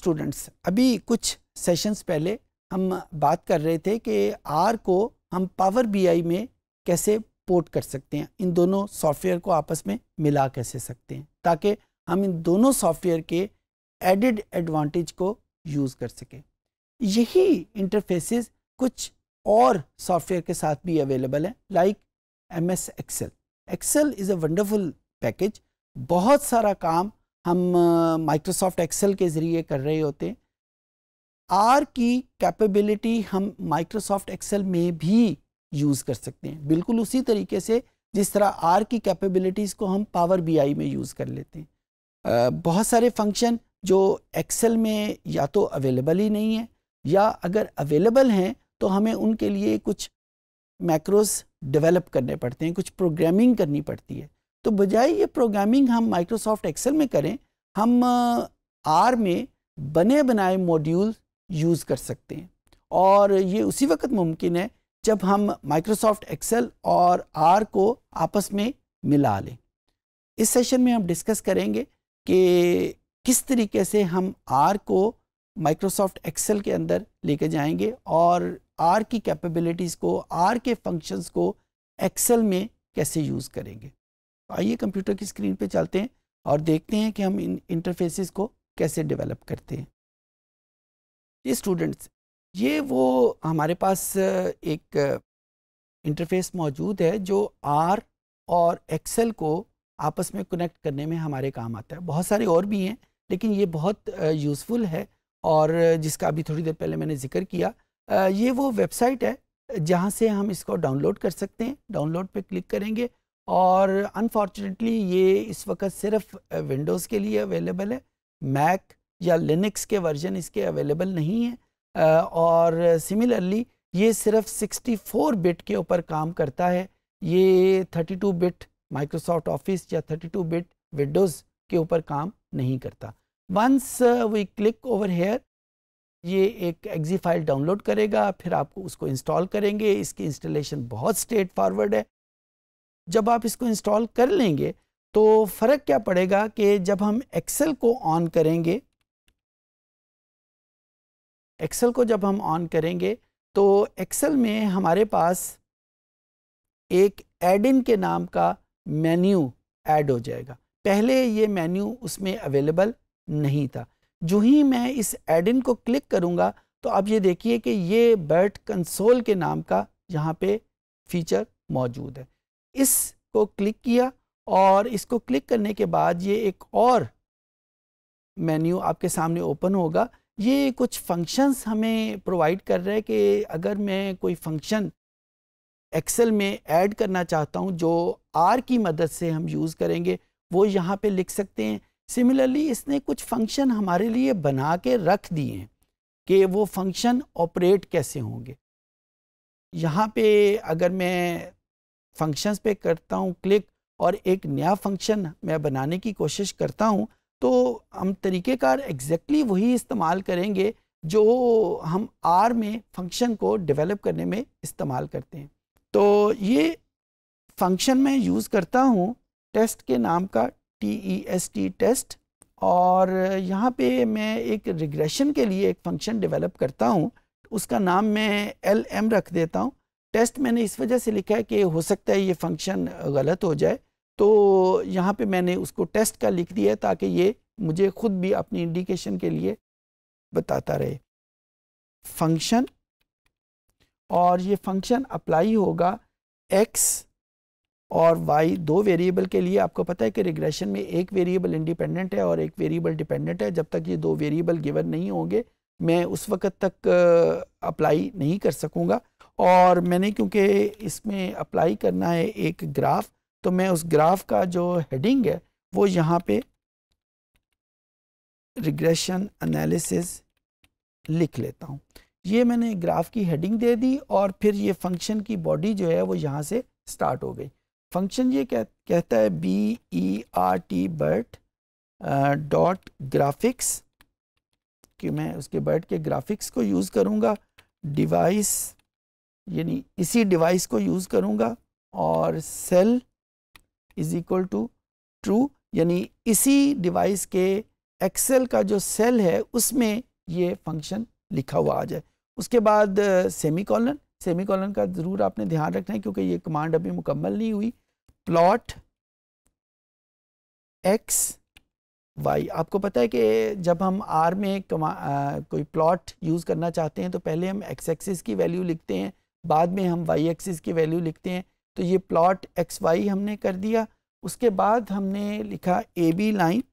Students, अभी कुछ sessions पहले हम बात कर रहे थे कि आर को हम पावर बीआई में कैसे पोर्ट कर सकते हैं, इन दोनों सॉफ्टवेयर को आपस में मिला कैसे सकते हैं ताकि हम इन दोनों सॉफ्टवेयर के एडेड एडवांटेज को यूज़ कर सकें। यही इंटरफेसेस कुछ और सॉफ्टवेयर के साथ भी अवेलेबल है, like MS excel. Excel is a wonderful package. बहुत सारा काम हम माइक्रोसॉफ्ट एक्सेल के ज़रिए कर रहे होते हैं। आर की कैपेबिलिटी हम माइक्रोसॉफ्ट एक्सेल में भी यूज़ कर सकते हैं, बिल्कुल उसी तरीके से जिस तरह आर की कैपेबिलिटीज़ को हम पावर बीआई में यूज़ कर लेते हैं। बहुत सारे फंक्शन जो एक्सेल में या तो अवेलेबल ही नहीं है, या अगर अवेलेबल हैं तो हमें उनके लिए कुछ मैक्रोस डेवलप करने पड़ते हैं, कुछ प्रोग्रामिंग करनी पड़ती है। तो बजाय ये प्रोग्रामिंग हम माइक्रोसॉफ्ट एक्सेल में करें, हम आर में बने बनाए मॉड्यूल यूज़ कर सकते हैं। और ये उसी वक्त मुमकिन है जब हम माइक्रोसॉफ्ट एक्सेल और आर को आपस में मिला लें। इस सेशन में हम डिस्कस करेंगे कि किस तरीके से हम आर को माइक्रोसॉफ्ट एक्सेल के अंदर लेके जाएंगे और आर की कैपेबिलिटीज़ को, आर के फंक्शंस को एक्सेल में कैसे यूज़ करेंगे। आइए कंप्यूटर की स्क्रीन पे चलते हैं और देखते हैं कि हम इन इंटरफेसेस को कैसे डेवलप करते हैं। ये स्टूडेंट्स, ये वो हमारे पास एक इंटरफेस मौजूद है जो आर और एक्सेल को आपस में कनेक्ट करने में हमारे काम आता है। बहुत सारे और भी हैं, लेकिन ये बहुत यूज़फुल है और जिसका अभी थोड़ी देर पहले मैंने जिक्र किया। ये वो वेबसाइट है जहाँ से हम इसको डाउनलोड कर सकते हैं। डाउनलोड पे क्लिक करेंगे और अनफॉर्चुनेटली ये इस वक्त सिर्फ विंडोज़ के लिए अवेलेबल है, मैक या लिनक्स के वर्जन इसके अवेलेबल नहीं है। और सिमिलरली ये सिर्फ 64 बिट के ऊपर काम करता है। ये 32 बिट माइक्रोसॉफ्ट ऑफिस या 32 बिट विंडोज़ के ऊपर काम नहीं करता। Once we click over here, ये एक एक्जी फाइल डाउनलोड करेगा, फिर आपको उसको इंस्टॉल करेंगे। इसकी इंस्टॉलेशन बहुत स्ट्रेट फॉरवर्ड है। जब आप इसको इंस्टॉल कर लेंगे तो फ़र्क क्या पड़ेगा कि जब हम एक्सेल को ऑन करेंगे, एक्सेल को जब हम ऑन करेंगे तो एक्सेल में हमारे पास एक ऐड इन के नाम का मेन्यू ऐड हो जाएगा। पहले ये मेन्यू उसमें अवेलेबल नहीं था। जो ही मैं इस ऐड इन को क्लिक करूंगा तो आप ये देखिए कि ये बर्ट कंसोल के नाम का यहाँ पे फीचर मौजूद है। इसको क्लिक किया और इसको क्लिक करने के बाद ये एक और मेन्यू आपके सामने ओपन होगा। ये कुछ फंक्शंस हमें प्रोवाइड कर रहे हैं कि अगर मैं कोई फंक्शन एक्सेल में ऐड करना चाहता हूँ जो आर की मदद से हम यूज़ करेंगे, वो यहाँ पे लिख सकते हैं। सिमिलरली इसने कुछ फंक्शन हमारे लिए बना के रख दिए हैं कि वो फंक्शन ऑपरेट कैसे होंगे। यहाँ पे अगर मैं फंक्शंस पे करता हूँ क्लिक और एक नया फंक्शन मैं बनाने की कोशिश करता हूँ, तो हम तरीक़ेकार एग्जैक्टली वही इस्तेमाल करेंगे जो हम आर में फंक्शन को डेवलप करने में इस्तेमाल करते हैं। तो ये फंक्शन मैं यूज़ करता हूँ टेस्ट के नाम का, TEST टेस्ट। और यहाँ पे मैं एक रिग्रेशन के लिए एक फंक्शन डेवलप करता हूँ, उसका नाम मैं LM रख देता हूँ। टेस्ट मैंने इस वजह से लिखा है कि हो सकता है ये फंक्शन गलत हो जाए, तो यहाँ पे मैंने उसको टेस्ट का लिख दिया ताकि ये मुझे खुद भी अपनी इंडिकेशन के लिए बताता रहे। फंक्शन, और ये फंक्शन अप्लाई होगा x और y दो वेरिएबल के लिए। आपको पता है कि रिग्रेशन में एक वेरिएबल इंडिपेंडेंट है और एक वेरिएबल डिपेंडेंट है। जब तक ये दो वेरिएबल गिवन नहीं होंगे मैं उस वक़्त तक अप्लाई नहीं कर सकूँगा। और मैंने क्योंकि इसमें अप्लाई करना है एक ग्राफ, तो मैं उस ग्राफ का जो हेडिंग है वो यहाँ पे रिग्रेशन एनालिसिस लिख लेता हूँ। ये मैंने ग्राफ की हेडिंग दे दी और फिर ये फंक्शन की बॉडी जो है वो यहाँ से स्टार्ट हो गई। फंक्शन ये कहता है BERT बर्ट डॉट ग्राफिक्स, कि मैं उसके बर्ट के ग्राफिक्स को यूज़ करूँगा। डिवाइस यानी इसी डिवाइस को यूज़ करूँगा और cell is equal to true, यानी इसी डिवाइस के एक्सेल का जो सेल है उसमें ये फंक्शन लिखा हुआ आ जाए। उसके बाद सेमीकोलन, सेमीकोलन का ज़रूर आपने ध्यान रखना है क्योंकि ये कमांड अभी मुकम्मल नहीं हुई। प्लॉट एक्स वाई, आपको पता है कि जब हम आर में कोई प्लॉट यूज़ करना चाहते हैं तो पहले हम एक्स एक्सिस की वैल्यू लिखते हैं, बाद में हम वाई एक्सिस की वैल्यू लिखते हैं। तो ये प्लॉट एक्स वाई हमने कर दिया। उसके बाद हमने लिखा ए बी लाइन,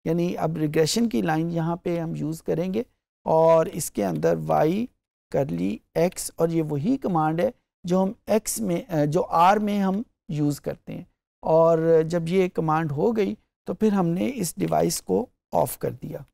यानी अब रिग्रेशन की लाइन यहाँ पे हम यूज़ करेंगे और इसके अंदर वाई करली एक्स, और ये वही कमांड है जो हम एक्स में जो आर में हम यूज़ करते हैं। और जब ये कमांड हो गई तो फिर हमने इस डिवाइस को ऑफ कर दिया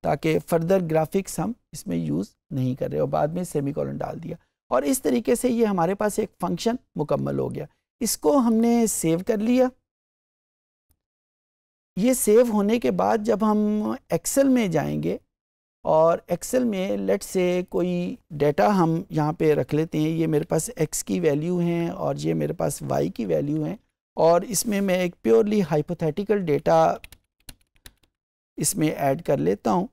ताकि फर्दर ग्राफिक्स हम इसमें यूज़ नहीं कर रहे, और बाद में सेमीकोलन डाल दिया। और इस तरीके से ये हमारे पास एक फंक्शन मुकम्मल हो गया। इसको हमने सेव कर लिया। ये सेव होने के बाद जब हम एक्सेल में जाएंगे और एक्सेल में लेट से कोई डेटा हम यहाँ पे रख लेते हैं, ये मेरे पास एक्स की वैल्यू हैं और ये मेरे पास वाई की वैल्यू हैं, और इसमें मैं एक प्योरली हाइपोथेटिकल डेटा इसमें ऐड कर लेता हूँ।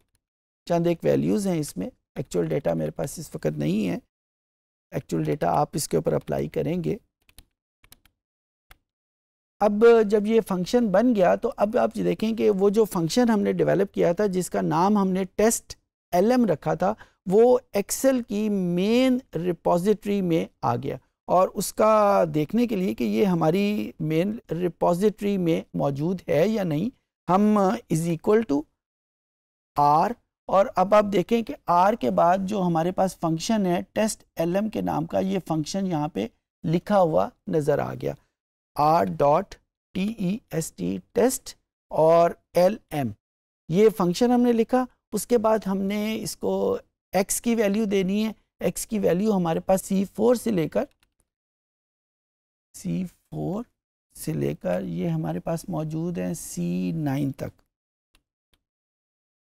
चंद एक वैल्यूज़ हैं इसमें, एक्चुअल डेटा मेरे पास इस वक्त नहीं है। एक्चुअल डेटा आप इसके ऊपर अप्लाई करेंगे। अब जब ये फंक्शन बन गया तो अब आप देखें कि वो जो फंक्शन हमने डेवलप किया था जिसका नाम हमने टेस्ट LM रखा था, वो एक्सेल की मेन रिपॉजिटरी में आ गया। और उसका देखने के लिए कि ये हमारी मेन रिपॉजिटरी में मौजूद है या नहीं, हम इज़ इक्वल टू R, और अब आप देखें कि R के बाद जो हमारे पास फंक्शन है टेस्ट LM के नाम का, ये फंक्शन यहाँ पे लिखा हुआ नज़र आ गया, R.test टेस्ट और LM, ये फंक्शन हमने लिखा। उसके बाद हमने इसको x की वैल्यू देनी है। x की वैल्यू हमारे पास C4 से लेकर ये हमारे पास मौजूद है C9 तक,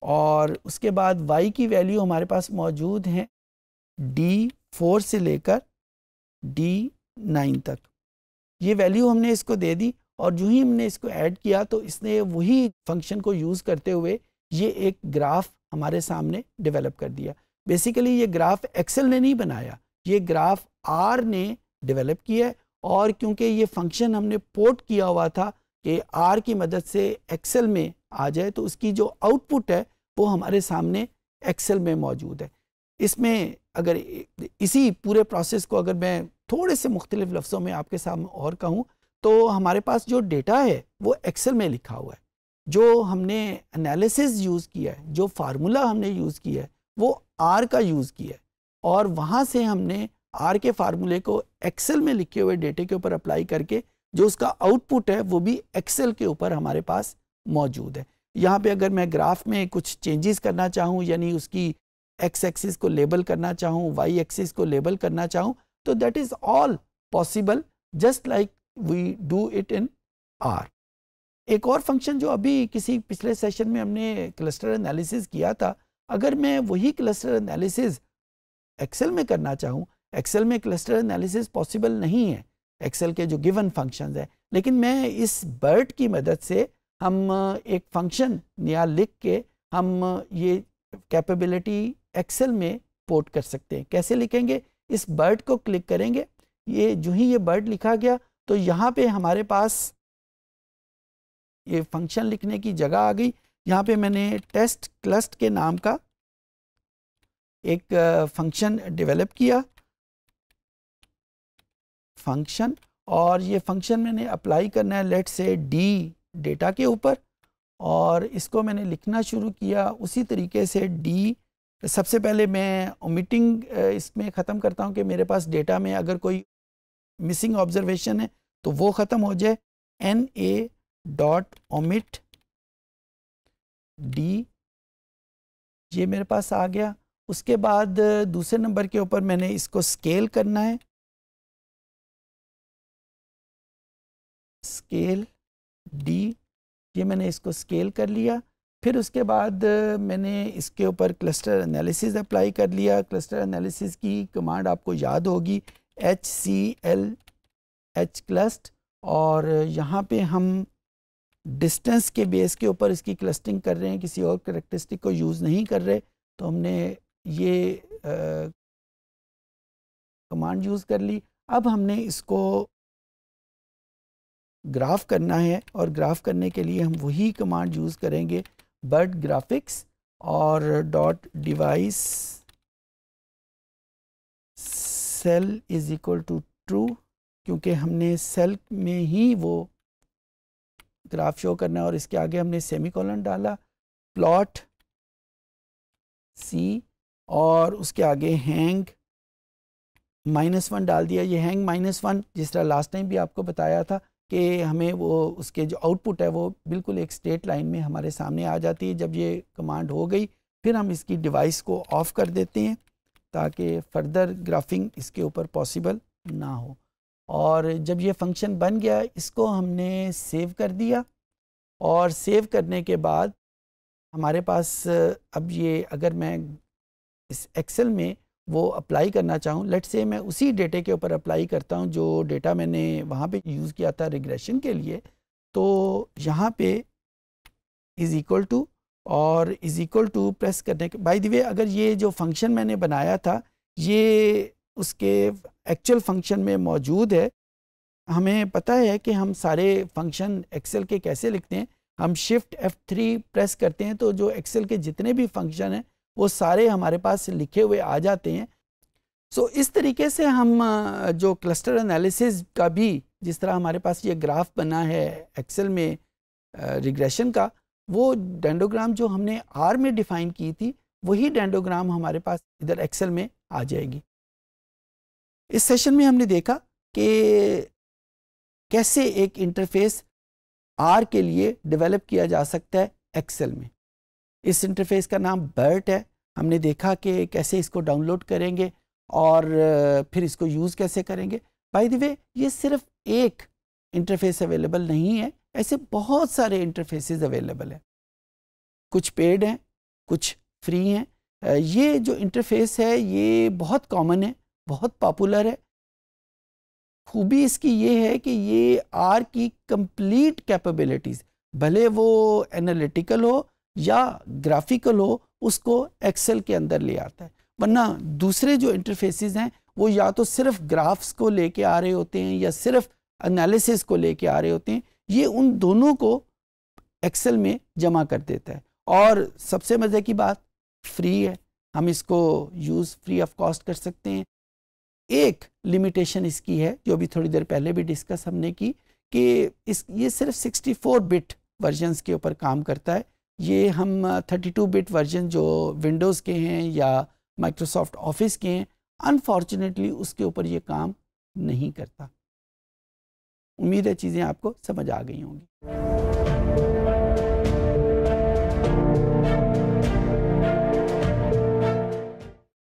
और उसके बाद y की वैल्यू हमारे पास मौजूद है D4 से लेकर D9 तक। ये वैल्यू हमने इसको दे दी, और जो ही हमने इसको ऐड किया तो इसने वही फंक्शन को यूज़ करते हुए ये एक ग्राफ हमारे सामने डेवलप कर दिया। बेसिकली ये ग्राफ एक्सेल ने नहीं बनाया, ये ग्राफ आर ने डेवलप किया है, और क्योंकि ये फंक्शन हमने पोर्ट किया हुआ था कि आर की मदद से एक्सेल में आ जाए, तो उसकी जो आउटपुट है वो हमारे सामने एक्सेल में मौजूद है। इसमें अगर इसी पूरे प्रोसेस को अगर मैं थोड़े से मुख्तलिफ लफ्ज़ों में आपके सामने और कहूँ तो हमारे पास जो डेटा है वो एक्सेल में लिखा हुआ है, जो हमने एनालिसिस यूज़ किया है, जो फार्मूला हमने यूज़ किया है वो आर का यूज़ किया है, और वहाँ से हमने आर के फार्मूले को एक्सेल में लिखे हुए डेटे के ऊपर अप्लाई करके जो उसका आउटपुट है वो भी एक्सेल के ऊपर हमारे पास मौजूद है। यहाँ पे अगर मैं ग्राफ में कुछ चेंजेस करना चाहूँ, यानी उसकी एक्स एक्सिस को लेबल करना चाहूँ, वाई एक्सिस को लेबल करना चाहूँ, तो that is all possible just like we do it in R. एक और फंक्शन जो अभी किसी पिछले सेशन में हमने क्लस्टर एनालिसिस किया था, अगर मैं वही क्लस्टर एनालिसिस एक्सेल में करना चाहूँ, एक्सेल में क्लस्टर एनालिसिस पॉसिबल नहीं है, एक्सेल के जो गिवन फंक्शंस हैं, लेकिन मैं इस BERT की मदद से हम एक फंक्शन नया लिख के हम ये कैपेबिलिटी एक्सेल में पोर्ट कर सकते हैं। कैसे लिखेंगे? इस BERT को क्लिक करेंगे, ये जो ही ये BERT लिखा गया तो यहाँ पे हमारे पास ये फंक्शन लिखने की जगह आ गई। यहाँ पे मैंने टेस्ट क्लस्ट के नाम का एक फंक्शन डेवलप किया, फंक्शन, और ये फंक्शन मैंने अप्लाई करना है लेट से डी डेटा के ऊपर, और इसको मैंने लिखना शुरू किया उसी तरीके से डी। सबसे पहले मैं ओमिटिंग इसमें ख़त्म करता हूँ कि मेरे पास डेटा में अगर कोई मिसिंग ऑब्जर्वेशन है तो वो ख़त्म हो जाए। NA.omit डी, ये मेरे पास आ गया। उसके बाद दूसरे नंबर के ऊपर मैंने इसको स्केल करना है, स्केल डी, ये मैंने इसको स्केल कर लिया। फिर उसके बाद मैंने इसके ऊपर क्लस्टर एनालिसिस अप्लाई कर लिया। क्लस्टर एनालिसिस की कमांड आपको याद होगी, HCLH क्लस्ट, और यहाँ पे हम डिस्टेंस के बेस के ऊपर इसकी क्लस्टरिंग कर रहे हैं, किसी और कैरेक्टरिस्टिक को यूज़ नहीं कर रहे, तो हमने ये कमांड यूज़ कर ली। अब हमने इसको ग्राफ करना है और ग्राफ करने के लिए हम वही कमांड यूज़ करेंगे, बर्ड ग्राफिक्स और dot device cell is equal to true, क्योंकि हमने सेल में ही वो ग्राफ शो करना है। और इसके आगे हमने सेमीकोलन डाला, प्लॉट सी, और उसके आगे हैंग -1 डाल दिया। ये हैंग -1 जिस तरह लास्ट टाइम भी आपको बताया था कि हमें वो उसके जो आउटपुट है वो बिल्कुल एक स्ट्रेट लाइन में हमारे सामने आ जाती है। जब ये कमांड हो गई फिर हम इसकी डिवाइस को ऑफ कर देते हैं ताकि फर्दर ग्राफिंग इसके ऊपर पॉसिबल ना हो। और जब ये फंक्शन बन गया इसको हमने सेव कर दिया, और सेव करने के बाद हमारे पास अब ये अगर मैं इस एक्सेल में वो अप्लाई करना चाहूँ, लेट्स से मैं उसी डेटे के ऊपर अप्लाई करता हूँ जो डेटा मैंने वहाँ पे यूज़ किया था रिग्रेशन के लिए, तो यहाँ पे इज़ इक्वल टू और इज़ इक्वल टू प्रेस करने के, बाय द वे अगर ये जो फंक्शन मैंने बनाया था ये उसके एक्चुअल फंक्शन में मौजूद है। हमें पता है कि हम सारे फंक्शन एक्सेल के कैसे लिखते हैं, हम शिफ्ट F3 प्रेस करते हैं तो जो एक्सेल के जितने भी फंक्शन हैं वो सारे हमारे पास लिखे हुए आ जाते हैं। सो इस तरीके से हम जो क्लस्टर एनालिसिस का भी, जिस तरह हमारे पास ये ग्राफ बना है एक्सेल में रिग्रेशन का, वो डेंडोग्राम जो हमने आर में डिफाइन की थी वही डेंडोग्राम हमारे पास इधर एक्सेल में आ जाएगी। इस सेशन में हमने देखा कि कैसे एक इंटरफेस आर के लिए डेवलप किया जा सकता है एक्सेल में। इस इंटरफेस का नाम बर्ट है। हमने देखा कि कैसे इसको डाउनलोड करेंगे और फिर इसको यूज़ कैसे करेंगे। बाय द वे ये सिर्फ एक इंटरफेस अवेलेबल नहीं है, ऐसे बहुत सारे इंटरफेसेस अवेलेबल हैं, कुछ पेड हैं कुछ फ्री हैं। ये जो इंटरफेस है ये बहुत कॉमन है, बहुत पॉपुलर है। खूबी इसकी ये है कि ये आर की कंप्लीट कैपेबिलिटीज़, भले वो एनालिटिकल हो या ग्राफिकल हो, उसको एक्सेल के अंदर ले आता है। वरना दूसरे जो इंटरफेसेस हैं वो या तो सिर्फ ग्राफ्स को लेके आ रहे होते हैं या सिर्फ एनालिसिस को लेके आ रहे होते हैं। ये उन दोनों को एक्सेल में जमा कर देता है। और सबसे मज़े की बात, फ्री है, हम इसको यूज़ फ्री ऑफ कॉस्ट कर सकते हैं। एक लिमिटेशन इसकी है जो अभी थोड़ी देर पहले भी डिस्कस हमने की कि ये सिर्फ 64 बिट वर्जन्स के ऊपर काम करता है। ये हम 32 बिट वर्जन जो विंडोज़ के हैं या माइक्रोसॉफ्ट ऑफिस के हैं, अनफॉर्चुनेटली उसके ऊपर ये काम नहीं करता। उम्मीद है चीज़ें आपको समझ आ गई होंगी।